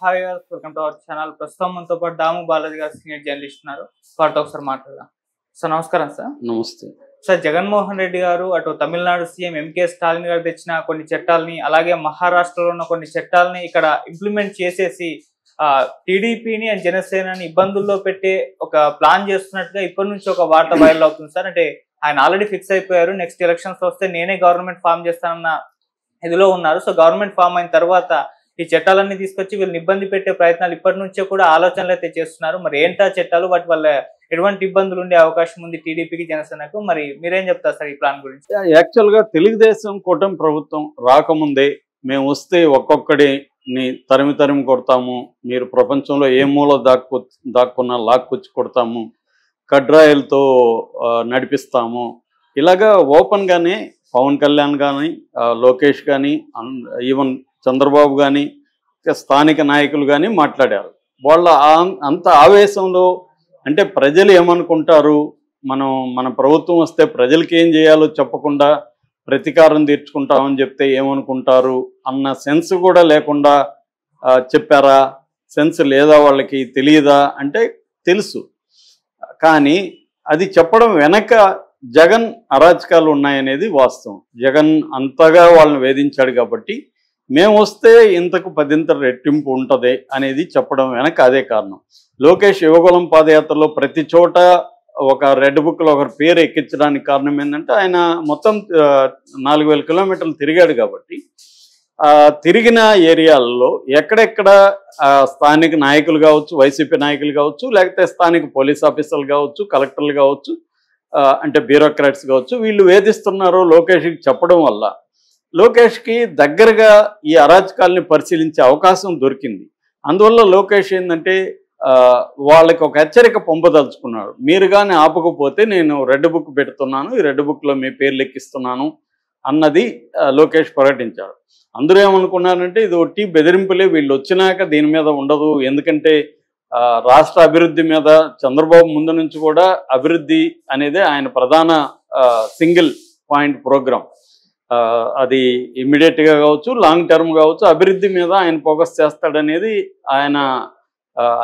Hi guys, welcome to our channel. ప్రస్తుతం మనతో పాటు దాము బాలాజీ గారు సీనియర్ జర్నలిస్ట్ ఉన్నారు. వారితో ఒకసారి మాట్లాడదాం. సార్ నమస్కారం. సార్ నమస్తే. సార్, జగన్మోహన్ రెడ్డి గారు అటు తమిళనాడు సీఎం ఎంకే స్టాలిన్ గారు తెచ్చిన కొన్ని చట్టాలని, అలాగే మహారాష్ట్రలో ఉన్న కొన్ని చట్టాలని ఇక్కడ ఇంప్లిమెంట్ చేసేసి టీడీపీని అండ్ జనసేనని ఇబ్బందుల్లో పెట్టే ఒక ప్లాన్ చేస్తున్నట్టుగా ఇప్పటి నుంచి ఒక వార్త వైరల్ అవుతుంది సార్. అంటే ఆయన ఆల్రెడీ ఫిక్స్ అయిపోయారు, నెక్స్ట్ ఎలక్షన్స్ వస్తే నేనే గవర్నమెంట్ ఫామ్ చేస్తానన్న ఇదిలో ఉన్నారు. సో గవర్నమెంట్ ఫామ్ అయిన తర్వాత ఈ చట్టాలన్నీ తీసుకొచ్చి వీళ్ళని ఇబ్బంది పెట్టే ప్రయత్నాలు ఇప్పటి నుంచే కూడా ఆలోచనలు అయితే చేస్తున్నారు. మరి ఏంటా చట్టాలు, వాటి వల్ల ఎటువంటి ఇబ్బందులు ఉండే అవకాశం ఉంది టీడీపీకి, జనసేనకు? మరి మీరేం చెప్తారు సార్ ఈ ప్లాన్ గురించి? యాక్చువల్గా తెలుగుదేశం కూటమి ప్రభుత్వం రాకముందే మేము వస్తే ఒక్కొక్కడిని తరిమి కొడతాము, మీరు ప్రపంచంలో ఏ మూల దాక్కున్నా లాక్కొచ్చి కొడతాము, కడ్రాయిలతో నడిపిస్తాము, ఇలాగా ఓపెన్గానే పవన్ కళ్యాణ్ కానీ, లోకేష్ కానీ, ఈవెన్ చంద్రబాబు కానీ, స్థానిక నాయకులు కానీ మాట్లాడారు. వాళ్ళ అంత ఆవేశంలో అంటే ప్రజలు ఏమనుకుంటారు, మన ప్రభుత్వం వస్తే ప్రజలకి ఏం చేయాలో చెప్పకుండా ప్రతీకారం తీర్చుకుంటామని చెప్తే ఏమనుకుంటారు అన్న సెన్స్ కూడా లేకుండా చెప్పారా? సెన్స్ లేదా, వాళ్ళకి తెలియదా అంటే తెలుసు. కానీ అది చెప్పడం వెనక జగన్ అరాచకాలు ఉన్నాయనేది వాస్తవం. జగన్ అంతగా వాళ్ళని వేధించాడు కాబట్టి మేము వస్తే ఇంతకు 10 రెట్టింపు ఉంటుంది అనేది చెప్పడం వెనక అదే కారణం. లోకేష్ యువకులం పాదయాత్రలో ప్రతి చోట ఒక రెడ్ బుక్లో ఒకరి పేరు ఎక్కించడానికి కారణం ఏంటంటే ఆయన మొత్తం 4000 కిలోమీటర్లు తిరిగాడు కాబట్టి తిరిగిన ఏరియాల్లో ఎక్కడెక్కడ స్థానిక నాయకులు కావచ్చు, వైసీపీ నాయకులు కావచ్చు, లేకపోతే స్థానిక పోలీస్ ఆఫీసర్లు కావచ్చు, కలెక్టర్లు కావచ్చు, అంటే బ్యూరోక్రాట్స్ కావచ్చు, వీళ్ళు వేధిస్తున్నారో లోకేష్కి చెప్పడం వల్ల లోకేష్కి దగ్గరగా ఈ అరాచకాలని పరిశీలించే అవకాశం దొరికింది. అందువల్ల లోకేష్ ఏంటంటే వాళ్ళకి ఒక హెచ్చరిక పంపదలుచుకున్నాడు. మీరు కానీ ఆపకపోతే నేను రెడ్ బుక్ పెడుతున్నాను, ఈ రెడ్ బుక్లో మీ పేర్లు ఎక్కిస్తున్నాను అన్నది లోకేష్ ప్రకటించాడు. అందరూ ఏమనుకున్నారంటే ఇది ఒట్టి బెదిరింపులే, వీళ్ళు వచ్చినాక దీని మీద ఉండదు. ఎందుకంటే రాష్ట్ర అభివృద్ధి మీద చంద్రబాబు ముందు నుంచి కూడా అభివృద్ధి అనేది ఆయన ప్రధాన సింగిల్ పాయింట్ ప్రోగ్రాం. అది ఇమ్మీడియట్గా కావచ్చు, లాంగ్ టర్మ్ కావచ్చు, అభివృద్ధి మీద ఆయన ఫోకస్ చేస్తాడనేది ఆయన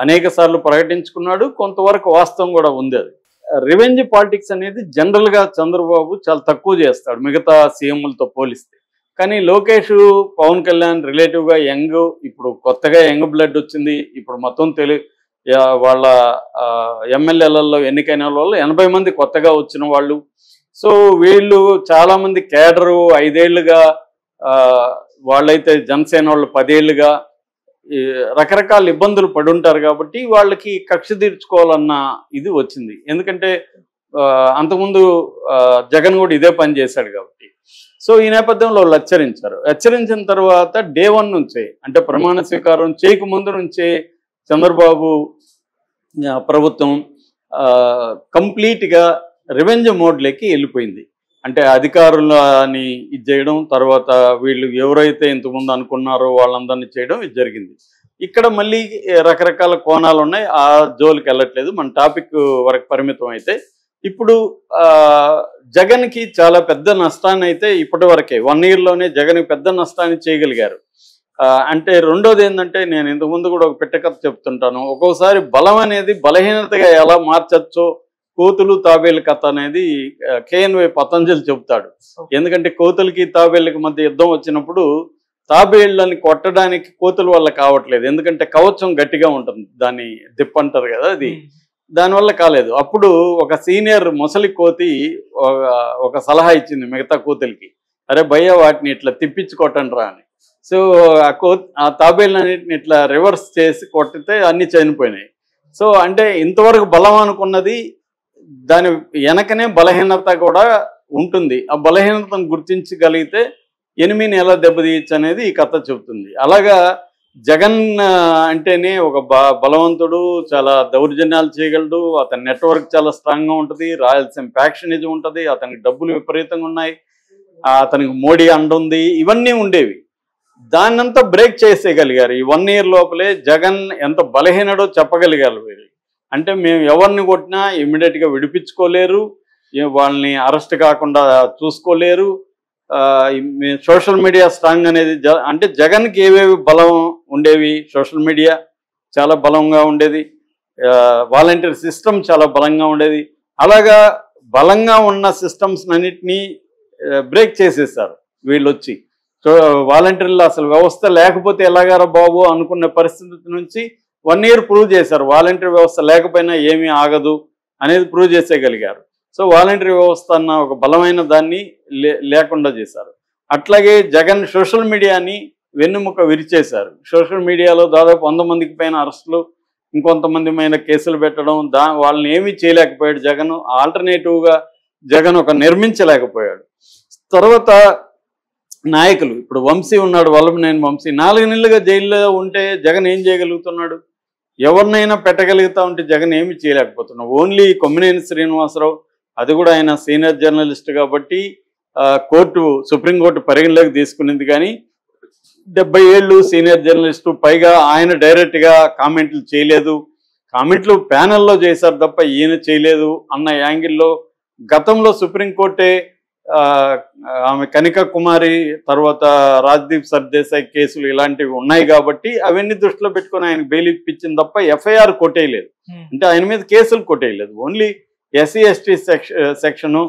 అనేక సార్లు ప్రకటించుకున్నాడు. కొంతవరకు వాస్తవం కూడా ఉంది. అది రివెంజ్ పాలిటిక్స్ అనేది జనరల్గా చంద్రబాబు చాలా తక్కువ చేస్తాడు మిగతా సీఎంలతో పోలిస్తే. కానీ లోకేష్, పవన్ కళ్యాణ్ రిలేటివ్గా యంగ్, ఇప్పుడు కొత్తగా యంగ్ బ్లడ్ వచ్చింది. ఇప్పుడు మొత్తం వాళ్ళ ఎమ్మెల్యేలలో ఎన్నికైన వాళ్ళు 80 మంది కొత్తగా వచ్చిన వాళ్ళు. సో వీళ్ళు చాలామంది కేడరు 5 ఏళ్లుగా, వాళ్ళైతే జనసేన వాళ్ళు 10 ఏళ్లుగా రకరకాల ఇబ్బందులు పడి ఉంటారు కాబట్టి వాళ్ళకి కక్ష తీర్చుకోవాలన్న ఇది వచ్చింది. ఎందుకంటే అంతకుముందు జగన్ కూడా ఇదే పని చేశాడు కాబట్టి. సో ఈ నేపథ్యంలో వాళ్ళు హెచ్చరించిన తర్వాత డే 1 నుంచే, అంటే ప్రమాణ స్వీకారం చేయకముందు నుంచే చంద్రబాబు ప్రభుత్వం కంప్లీట్గా రివెంజ్ మోడ్లోకి వెళ్ళిపోయింది. అంటే అధికారులని ఇది చేయడం, తర్వాత వీళ్ళు ఎవరైతే ఇంతకుముందు అనుకున్నారో వాళ్ళందరినీ చేయడం ఇది జరిగింది. ఇక్కడ మళ్ళీ రకరకాల కోణాలు ఉన్నాయి, ఆ జోలికి వెళ్ళట్లేదు. మన టాపిక్ వరకు పరిమితం అయితే ఇప్పుడు జగన్కి చాలా పెద్ద నష్టాన్ని అయితే ఇప్పటి వరకే 1 ఇయర్లోనే జగన్కి పెద్ద నష్టాన్ని చేయగలిగారు. అంటే రెండోది ఏంటంటే, నేను ఇంతకుముందు కూడా ఒక పెట్టకథ చెప్తుంటాను, ఒక్కోసారి బలం అనేది బలహీనతగా ఎలా మార్చచ్చో కోతులు తాబేలు కథ అనేది KNY పతంజలి చెబుతాడు. ఎందుకంటే కోతులకి తాబేళ్ళకి మధ్య యుద్ధం వచ్చినప్పుడు తాబేళ్ళని కొట్టడానికి కోతుల వల్ల కావట్లేదు, ఎందుకంటే కవచం గట్టిగా ఉంటుంది, దాన్ని దిప్పంటారు కదా, అది దానివల్ల కాలేదు. అప్పుడు ఒక సీనియర్ ముసలి కోతి ఒక సలహా ఇచ్చింది మిగతా కోతులకి, అరే భయ్య వాటిని ఇట్లా తిప్పించి కొట్టండి రా అని. సో ఆ తాబేళ్ళన్నిటిని ఇట్లా రివర్స్ చేసి కొట్టితే అన్ని చనిపోయినాయి. సో అంటే ఇంతవరకు బలం అనుకున్నది దాని వెనకనే బలహీనత కూడా ఉంటుంది. ఆ బలహీనతను గుర్తించగలిగితే ఎనిమిని ఎలా దెబ్బతీయచ్చు అనేది ఈ కథ చెబుతుంది. అలాగా జగన్ అంటేనే ఒక బలవంతుడు, చాలా దౌర్జన్యాలు చేయగలడు, అతని నెట్వర్క్ చాలా స్ట్రాంగ్గా ఉంటుంది, రాయలసీమ ఫ్యాక్షనిజం ఉంటుంది, అతనికి డబ్బులు విపరీతంగా ఉన్నాయి, అతనికి మోడీ అండుంది, ఇవన్నీ ఉండేవి. దాన్నంతా బ్రేక్ చేసేయగలిగారు ఈ 1 ఇయర్ లోపలే. జగన్ ఎంత బలహీనడో చెప్పగలిగారు వీళ్ళు. అంటే మేము ఎవరిని కొట్టినా ఇమ్మీడియట్గా విడిపించుకోలేరు, వాళ్ళని అరెస్ట్ కాకుండా చూసుకోలేరు, సోషల్ మీడియా స్ట్రాంగ్ అనేది అంటే జగన్కి ఏవేవి బలం ఉండేవి, సోషల్ మీడియా చాలా బలంగా ఉండేది, వాలంటీర్ సిస్టమ్ చాలా బలంగా ఉండేది. అలాగా బలంగా ఉన్న సిస్టమ్స్ అన్నిటినీ బ్రేక్ చేసేసారు వీళ్ళు వచ్చి. సో వాలంటీర్లు అసలు వ్యవస్థ లేకపోతే ఎలాగారా బాబు అనుకున్న పరిస్థితి నుంచి 1 year ప్రూవ్ చేశారు. వాలంటీర్ వ్యవస్థ లేకపోయినా ఏమీ ఆగదు అనేది ప్రూవ్ చేసేయగలిగారు. సో వాలంటీర్ వ్యవస్థ అన్న ఒక బలమైన దాన్ని లేకుండా చేశారు. అట్లాగే జగన్ సోషల్ మీడియాని వెన్నుముక విరిచేశారు. సోషల్ మీడియాలో దాదాపు 100 మందికి పైన అరెస్టులు, ఇంకొంతమంది పైన కేసులు పెట్టడం, వాళ్ళని ఏమీ చేయలేకపోయాడు జగన్. ఆల్టర్నేటివ్గా జగన్ ఒక నిర్మించలేకపోయాడు. తర్వాత నాయకులు, ఇప్పుడు వంశీ ఉన్నాడు, వల్లభనేని వంశీ 4 నెలలుగా జైల్లో ఉంటే జగన్ ఏం చేయగలుగుతున్నాడు? ఎవరినైనా పెట్టగలుగుతా ఉంటే జగన్ ఏమి చేయలేకపోతున్నాడు. ఓన్లీ కొమ్మినేని శ్రీనివాసరావు, అది కూడా ఆయన సీనియర్ జర్నలిస్ట్ కాబట్టి సుప్రీంకోర్టు పరిగణలోకి తీసుకునింది. కానీ 70 ఏళ్ళు సీనియర్ జర్నలిస్టు, పైగా ఆయన డైరెక్ట్గా కామెంట్లు చేయలేదు, కామెంట్లు ప్యానెల్లో చేశారు తప్ప ఈయన చేయలేదు అన్న యాంగిల్లో గతంలో సుప్రీంకోర్టే ఆమె కనికా కుమారి తర్వాత రాజ్దీప్ సర్దేశాయ్ కేసులు ఇలాంటివి ఉన్నాయి కాబట్టి అవన్నీ దృష్టిలో పెట్టుకుని ఆయన బెయిల్ ఇప్పించింది తప్ప ఎఫ్ఐఆర్ కొట్టేయలేదు. అంటే ఆయన మీద కేసులు కొట్టేయలేదు, only SC ST section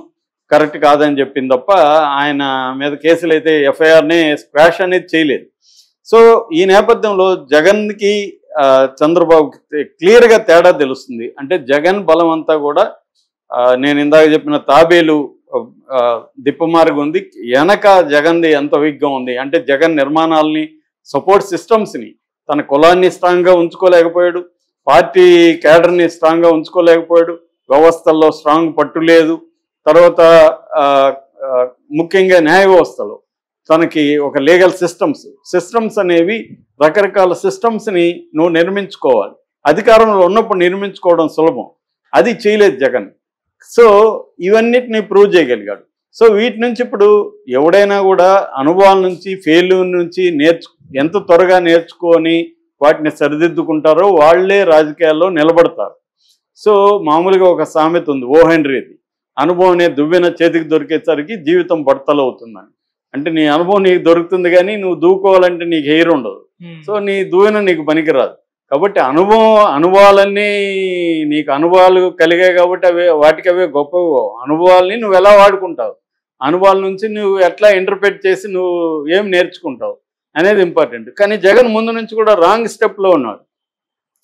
correct కాదని చెప్పింది తప్ప ఆయన మీద కేసులు అయితే ఎఫ్ఐఆర్ని స్క్వాష్ అనేది చేయలేదు. సో ఈ నేపథ్యంలో జగన్కి చంద్రబాబుకి క్లియర్గా తేడా తెలుస్తుంది. అంటే జగన్ బలం అంతా కూడా నేను ఇందాక చెప్పిన తాబేలు దిప్పమార్గం ఉంది, వెనక జగన్ది ఎంత వీక్గా ఉంది. అంటే జగన్ నిర్మాణాలని, సపోర్ట్ సిస్టమ్స్ని, తన కులాన్ని స్ట్రాంగ్గా ఉంచుకోలేకపోయాడు, పార్టీ క్యాడర్ని స్ట్రాంగ్గా ఉంచుకోలేకపోయాడు, వ్యవస్థల్లో స్ట్రాంగ్ పట్టు లేదు. తర్వాత ముఖ్యంగా న్యాయ వ్యవస్థలో తనకి ఒక లీగల్ సిస్టమ్స్ అనేవి రకరకాల సిస్టమ్స్ని నువ్వు నిర్మించుకోవాలి. అధికారంలో ఉన్నప్పుడు నిర్మించుకోవడం సులభం, అది చేయలేదు జగన్. సో ఇవన్నిటిని ప్రూవ్ చేయగలిగాడు. సో వీటి నుంచి ఇప్పుడు ఎవడైనా కూడా అనుభవాల నుంచి, ఫెయిల్యూర్ నుంచి ఎంత త్వరగా నేర్చుకొని వాటిని సరిదిద్దుకుంటారో వాళ్లే రాజకీయాల్లో నిలబడతారు. సో మామూలుగా ఒక సామెత ఉంది, ఓ హెన్రీది, అనుభవం అనే దువ్వెన చేతికి దొరికేసరికి జీవితం బట్టలు అవుతుందని. అంటే నీ అనుభవం నీకు దొరుకుతుంది కానీ నువ్వు దూకోవాలంటే నీకు హెయిర్ ఉండదు. సో నీ దువ్వెన నీకు పనికిరాదు. కాబట్టి అనుభవాలన్నీ నీకు అనుభవాలు కలిగాయి కాబట్టి వాటికి అవే గొప్ప అనుభవాలని నువ్వు ఎలా వాడుకుంటావు, అనుభవాల నుంచి నువ్వు ఎట్లా ఇంటర్ప్రెట్ చేసి నువ్వు ఏం నేర్చుకుంటావు అనేది ఇంపార్టెంట్. కానీ జగన్ ముందు నుంచి కూడా రాంగ్ స్టెప్లో ఉన్నాడు.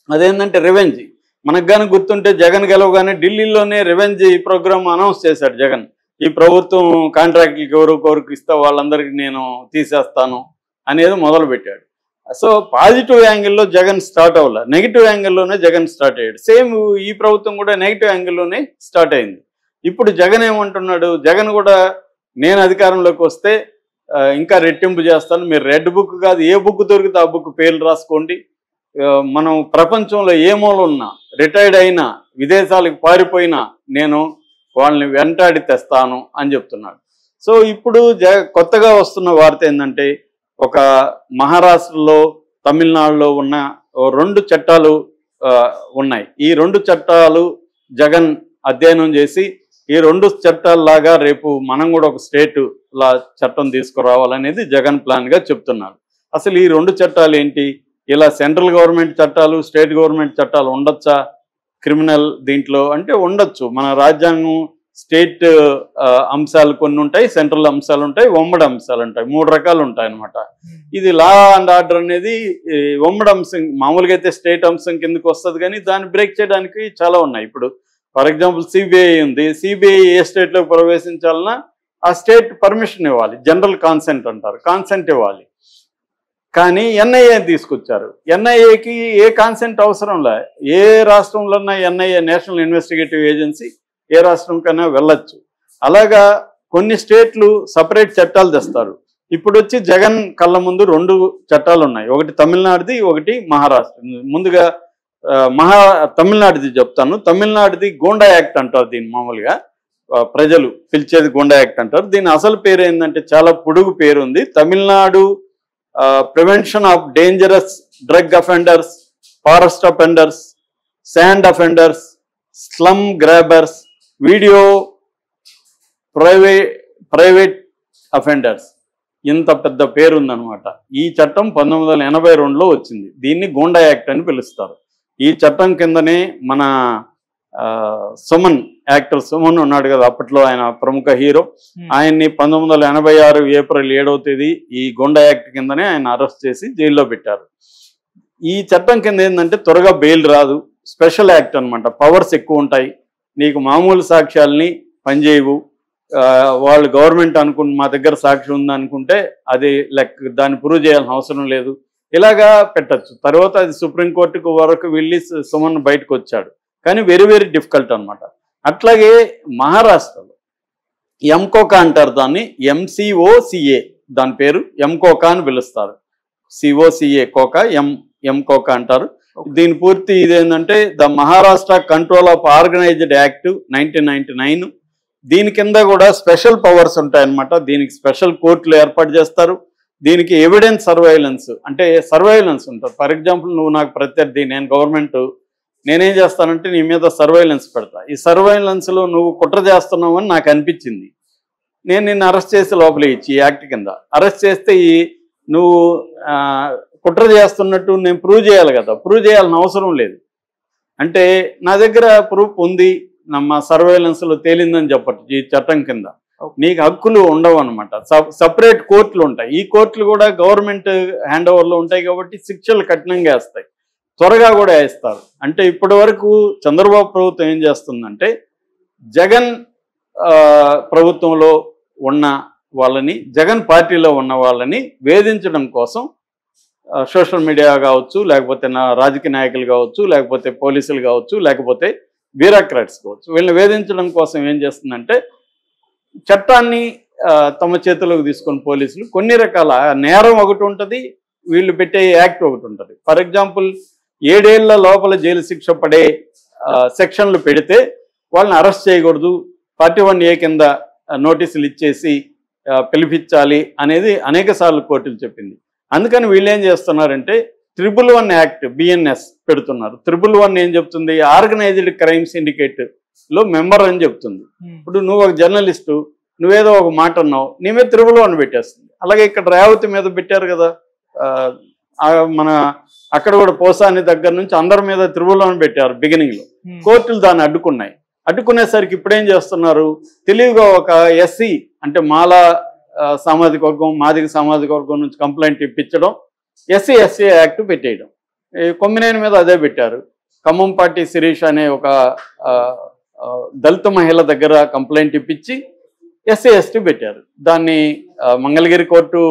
అదేంటంటే రివెంజ్. మనకు కానీ గుర్తుంటే జగన్ గెలవగానే ఢిల్లీలోనే రివెంజ్ ప్రోగ్రామ్ అనౌన్స్ చేశాడు జగన్. ఈ ప్రభుత్వం కాంట్రాక్టులకి ఎవరికి ఇస్తే వాళ్ళందరికీ నేను తీసేస్తాను అనేది మొదలుపెట్టాడు. సో పాజిటివ్ యాంగిల్లో జగన్ స్టార్ట్ అవ్వాల, నెగిటివ్ యాంగిల్లోనే జగన్ స్టార్ట్ అయ్యాడు. సేమ్ ఈ ప్రభుత్వం కూడా నెగిటివ్ యాంగిల్లోనే స్టార్ట్ అయింది. ఇప్పుడు జగన్ ఏమంటున్నాడు, జగన్ కూడా నేను అధికారంలోకి వస్తే ఇంకా రెట్టింపు చేస్తాను, మీరు రెడ్ బుక్ కాదు ఏ బుక్ దొరికితే ఆ బుక్ పేర్లు రాసుకోండి, మనం ప్రపంచంలో ఏ మూల ఉన్నా, రిటైర్డ్ అయినా, విదేశాలకు పారిపోయినా నేను వాళ్ళని వెంటాడి తెస్తాను అని చెప్తున్నాడు. సో ఇప్పుడు కొత్తగా వస్తున్న వార్త ఏంటంటే, ఒక మహారాష్ట్రలో, తమిళనాడులో ఉన్న 2 చట్టాలు ఉన్నాయి. ఈ 2 చట్టాలు జగన్ అధ్యయనం చేసి ఈ 2 చట్టాలలాగా రేపు మనం కూడా ఒక స్టేట్ లా చట్టం తీసుకురావాలనేది జగన్ ప్లాన్గా చెప్తున్నారు. అసలు ఈ 2 చట్టాలు ఏంటి? ఇలా సెంట్రల్ గవర్నమెంట్ చట్టాలు, స్టేట్ గవర్నమెంట్ చట్టాలు ఉండొచ్చా క్రిమినల్ దీంట్లో అంటే ఉండొచ్చు. మన రాజ్యాంగం స్టేట్ అంశాలు కొన్ని ఉంటాయి, సెంట్రల్ అంశాలు ఉంటాయి, ఉమ్మడి అంశాలు ఉంటాయి, 3 రకాలు ఉంటాయి అన్నమాట. ఇది లా అండ్ ఆర్డర్ అనేది ఉమ్మడి అంశం, మామూలుగా అయితే స్టేట్ అంశం కిందకి వస్తుంది, కానీ దాన్ని బ్రేక్ చేయడానికి చాలా ఉన్నాయి. ఇప్పుడు ఫర్ ఎగ్జాంపుల్ సిబిఐ ఉంది, సిబిఐ ఏ స్టేట్లో ప్రవేశించాలన్నా ఆ స్టేట్ పర్మిషన్ ఇవ్వాలి, జనరల్ కాన్సెంట్ అంటారు, కాన్సెంట్ ఇవ్వాలి. కానీ ఎన్ఐఏ తీసుకొచ్చారు, ఎన్ఐఏకి ఏ కాన్సెంట్ అవసరం లే, ఏ రాష్ట్రంలో ఉన్న ఎన్ఐఏ నేషనల్ ఇన్వెస్టిగేటివ్ ఏజెన్సీ ఏ రాష్ట్రం కన్నా వెళ్ళొచ్చు. అలాగా కొన్ని స్టేట్లు సపరేట్ చట్టాలు తెస్తారు. ఇప్పుడు వచ్చి జగన్ కళ్ళ ముందు 2 చట్టాలు ఉన్నాయి, ఒకటి తమిళనాడుది, ఒకటి మహారాష్ట్ర. ముందుగా తమిళనాడుది చెప్తాను. తమిళనాడుది గోండా యాక్ట్ అంటారు, దీన్ని మామూలుగా ప్రజలు పిలిచేది గోండా యాక్ట్ అంటారు. దీని అసలు పేరు ఏంటంటే చాలా పొడుగు పేరు ఉంది, Tamil Nadu prevention of dangerous drug offenders, forest offenders, sand offenders, slum grabbers, video private offenders. ఇంత పెద్ద పేరు ఉందన్నమాట. ఈ చట్టం 1982లో వచ్చింది. దీన్ని గూండా యాక్ట్ అని పిలుస్తారు. ఈ చట్టం కిందనే మన సుమన్, యాక్టర్ సుమన్ ఉన్నాడు కదా, అప్పట్లో ఆయన ప్రముఖ హీరో, ఆయన్ని 1986 ఏప్రిల్ 7వ తేదీ ఈ గూండా యాక్ట్ కిందనే ఆయన అరెస్ట్ చేసి జైల్లో పెట్టారు. ఈ చట్టం కింద ఏంటంటే త్వరగా బెయిల్ రాదు, స్పెషల్ యాక్ట్ అనమాట. పవర్స్ ఎక్కువ ఉంటాయి, నీకు మామూలు సాక్ష్యాలని పనిచేయవు. వాళ్ళు గవర్నమెంట్ మా దగ్గర సాక్ష్యం ఉందనుకుంటే అది దాన్ని ప్రూవ్ చేయాల్సిన అవసరం లేదు, ఇలాగా పెట్టచ్చు. తర్వాత అది సుప్రీంకోర్టుకు వరకు వెళ్ళి సుమన్ బయటకు వచ్చాడు. కానీ వెరీ వెరీ డిఫికల్ట్ అనమాట. అట్లాగే మహారాష్ట్రలో ఎంకోకా అంటారు దాన్ని, MCOCA దాని పేరు, ఎంకోకా అని పిలుస్తారు. COCA కోకా, ఎంకోకా అంటారు. దీని పూర్తి ఇదేంటంటే the Maharashtra control of organised act 1999. దీని కింద కూడా స్పెషల్ పవర్స్ ఉంటాయన్నమాట. దీనికి స్పెషల్ కోర్టులు ఏర్పాటు చేస్తారు. దీనికి ఎవిడెన్స్ సర్వైలెన్స్ అంటే సర్వైలెన్స్ ఉంటుంది. ఫర్ ఎగ్జాంపుల్, నువ్వు నాకు ప్రత్యర్థి, నేను గవర్నమెంట్, నేనేం చేస్తానంటే నీ మీద సర్వైలెన్స్ పెడతా. ఈ సర్వైలెన్స్లో నువ్వు కుట్ర చేస్తున్నావు అని నాకు అనిపించింది, నేను నిన్ను అరెస్ట్ చేసి లోపల ఇచ్చి ఈ యాక్ట్ కింద అరెస్ట్ చేస్తే నువ్వు కుట్ర చేస్తున్నట్టు నేను ప్రూవ్ చేయాలి కదా, ప్రూవ్ చేయాల్సిన అవసరం లేదు. అంటే నా దగ్గర ప్రూఫ్ ఉంది, మా సర్వైలెన్స్లో తేలిందని చెప్పచ్చు. ఈ చట్టం కింద నీకు హక్కులు ఉండవు అనమాట. సపరేట్ కోర్టులు ఉంటాయి. ఈ కోర్టులు కూడా గవర్నమెంట్ హ్యాండ్ ఓవర్లో ఉంటాయి కాబట్టి శిక్షలు కఠినంగా వేస్తాయి, త్వరగా కూడా వేస్తారు. అంటే ఇప్పటి వరకు చంద్రబాబు ప్రభుత్వం ఏం చేస్తుందంటే జగన్ ప్రభుత్వంలో ఉన్న వాళ్ళని, జగన్ పార్టీలో ఉన్న వాళ్ళని వేధించడం కోసం సోషల్ మీడియా కావచ్చు, లేకపోతే రాజకీయ నాయకులు కావచ్చు, లేకపోతే పోలీసులు కావచ్చు, లేకపోతే బ్యూరోక్రాట్స్ కావచ్చు, వీళ్ళని వేధించడం కోసం ఏం చేస్తుందంటే చట్టాన్ని తమ చేతుల్లోకి తీసుకొని పోలీసులు కొన్ని రకాల నేరం ఒకటి ఉంటుంది, వీళ్ళు పెట్టే యాక్ట్ ఒకటి ఉంటుంది. ఫర్ ఎగ్జాంపుల్, 7 ఏళ్ల లోపల జైలు శిక్ష పడే సెక్షన్లు పెడితే వాళ్ళని అరెస్ట్ చేయకూడదు, 41A కింద నోటీసులు ఇచ్చేసి పిలిపించాలి అనేది అనేక సార్లు కోర్టులు చెప్పింది. అందుకని వీళ్ళు ఏం చేస్తున్నారంటే 111 యాక్ట్ BNS పెడుతున్నారు. 111 ఏం చెప్తుంది, ఆర్గనైజ్డ్ క్రైమ్ సిండికేట్లో మెంబర్ అని చెప్తుంది. ఇప్పుడు నువ్వు ఒక జర్నలిస్టు, నువ్వేదో ఒక మాట అన్నావు, నీ మీద 111 పెట్టేస్తుంది. అలాగే ఇక్కడ రేవతి మీద పెట్టారు కదా, మన అక్కడ కూడా పోసాని దగ్గర నుంచి అందరి మీద 111 పెట్టారు బిగినింగ్లో. కోర్టులు దాన్ని అడ్డుకున్నాయి. అడ్డుకునేసరికి ఇప్పుడేం చేస్తున్నారు, తెలివిగా ఒక SC అంటే మాలా సామాజిక వర్గం, మాదిగ సామాజిక వర్గం నుంచి కంప్లైంట్ ఇప్పించడం, SC యాక్ట్ పెట్టేయడం. కొమ్మినేని మీద అదే పెట్టారు. ఖమ్మంపాటి శిరీష్ అనే ఒక దళిత మహిళ దగ్గర కంప్లైంట్ ఇప్పించి SC పెట్టారు. దాన్ని మంగళగిరి కోర్టు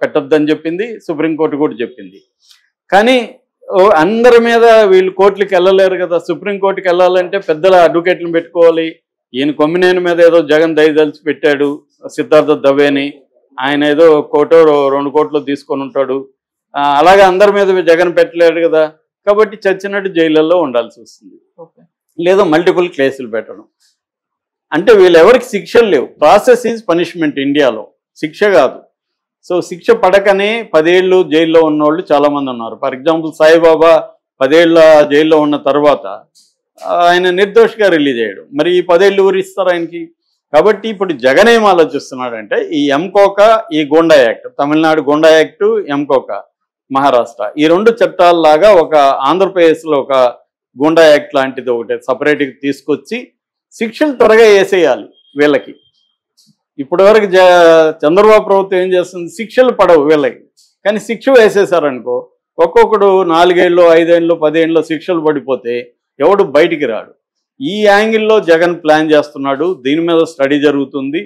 పెట్టొద్దని చెప్పింది, సుప్రీంకోర్టు కూడా చెప్పింది. కానీ అందరి మీద వీళ్ళు కోర్టులకు వెళ్ళలేరు కదా. సుప్రీంకోర్టుకి వెళ్ళాలంటే పెద్దల అడ్వకేట్లను పెట్టుకోవాలి. ఈయన కొమ్మినేని మీద ఏదో జగన్ దయదలిచి పెట్టాడు, సిద్ధార్థ దవేని, ఆయన ఏదో 1 కోటో 2 కోట్లు తీసుకొని ఉంటాడు. అలాగే అందరి మీద జగన్ పెట్టలేడు కదా, కాబట్టి చచ్చినట్టు జైళ్ళల్లో ఉండాల్సి వస్తుంది, లేదా మల్టిపుల్ కేసులు పెట్టడం. అంటే వీళ్ళెవరికి శిక్షలు లేవు. ప్రాసెస్ ఈజ్ పనిష్మెంట్ ఇండియాలో, శిక్ష కాదు. సో శిక్ష పడకనే 10 ఏళ్ళు జైల్లో ఉన్నవాళ్ళు చాలామంది ఉన్నారు. ఫర్ ఎగ్జాంపుల్, సాయిబాబా 10 ఏళ్ళ జైల్లో ఉన్న తర్వాత ఆయన నిర్దోషిగా రిలీజ్ అయ్యాడు. మరి ఈ 10 ఏళ్ళు ఊరు ఇస్తారు ఆయనకి? కాబట్టి ఇప్పుడు జగన్ ఏం ఆలోచిస్తున్నాడంటే ఈ ఎంకోకా, ఈ గూండా యాక్ట్, తమిళనాడు గూండా యాక్టు, ఎంకోకా మహారాష్ట్ర, ఈ 2 చట్టాలలాగా ఒక ఆంధ్రప్రదేశ్లో ఒక గూండా యాక్ట్ లాంటిది ఒకటి సపరేట్గా తీసుకొచ్చి శిక్షలు త్వరగా వేసేయాలి వీళ్ళకి. ఇప్పటివరకు చంద్రబాబు ప్రభుత్వం ఏం చేస్తుంది, శిక్షలు పడవు వీళ్ళకి, కానీ శిక్ష వేసేసారనుకో ఒక్కొక్కడు 4 ఏళ్ళు 5 ఏళ్ళు 10 ఏళ్ళు శిక్షలు పడిపోతే ఎవడు బయటికి రాడు. ఈ యాంగిల్లో జగన్ ప్లాన్ చేస్తున్నాడు. దీని మీద స్టడీ జరుగుతుంది.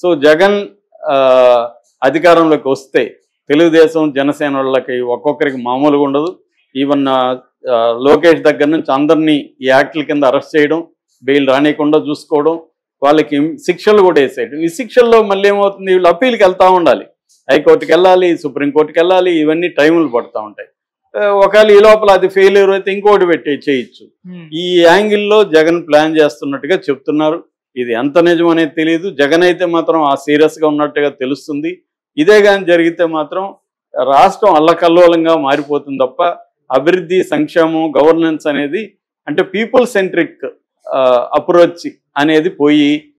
సో జగన్ అధికారంలోకి వస్తే తెలుగుదేశం జనసేన వాళ్ళకి ఒక్కొక్కరికి మామూలుగా ఉండదు. ఈవెన్ లోకేష్ దగ్గర నుంచి అందరినీ ఈ యాక్ట్ల కింద అరెస్ట్ చేయడం, బెయిల్ రానియకుండా చూసుకోవడం, వాళ్ళకి శిక్షలు కూడా వేసేయడం. ఈ శిక్షల్లో మళ్ళీ ఏమవుతుంది, వీళ్ళు అప్పీల్కి వెళ్తూ ఉండాలి, హైకోర్టుకి వెళ్ళాలి, సుప్రీంకోర్టుకి వెళ్ళాలి, ఇవన్నీ టైములు పడుతూ ఉంటాయి. ఒకవేళ ఈ లోపల అది ఫెయిల్యూర్ అయితే ఇంకోటి చేయొచ్చు. ఈ యాంగిల్లో జగన్ ప్లాన్ చేస్తున్నట్టుగా చెప్తున్నారు. ఇది ఎంత నిజం అనేది తెలియదు. జగన్ అయితే మాత్రం ఆ సీరియస్గా ఉన్నట్టుగా తెలుస్తుంది. ఇదే కానీ జరిగితే మాత్రం రాష్ట్రం అల్లకల్లోలంగా మారిపోతుంది తప్ప అభివృద్ధి, సంక్షేమం, గవర్నెన్స్ అనేది అంటే పీపుల్ సెంట్రిక్ అప్రోచ్ అనేది పోయి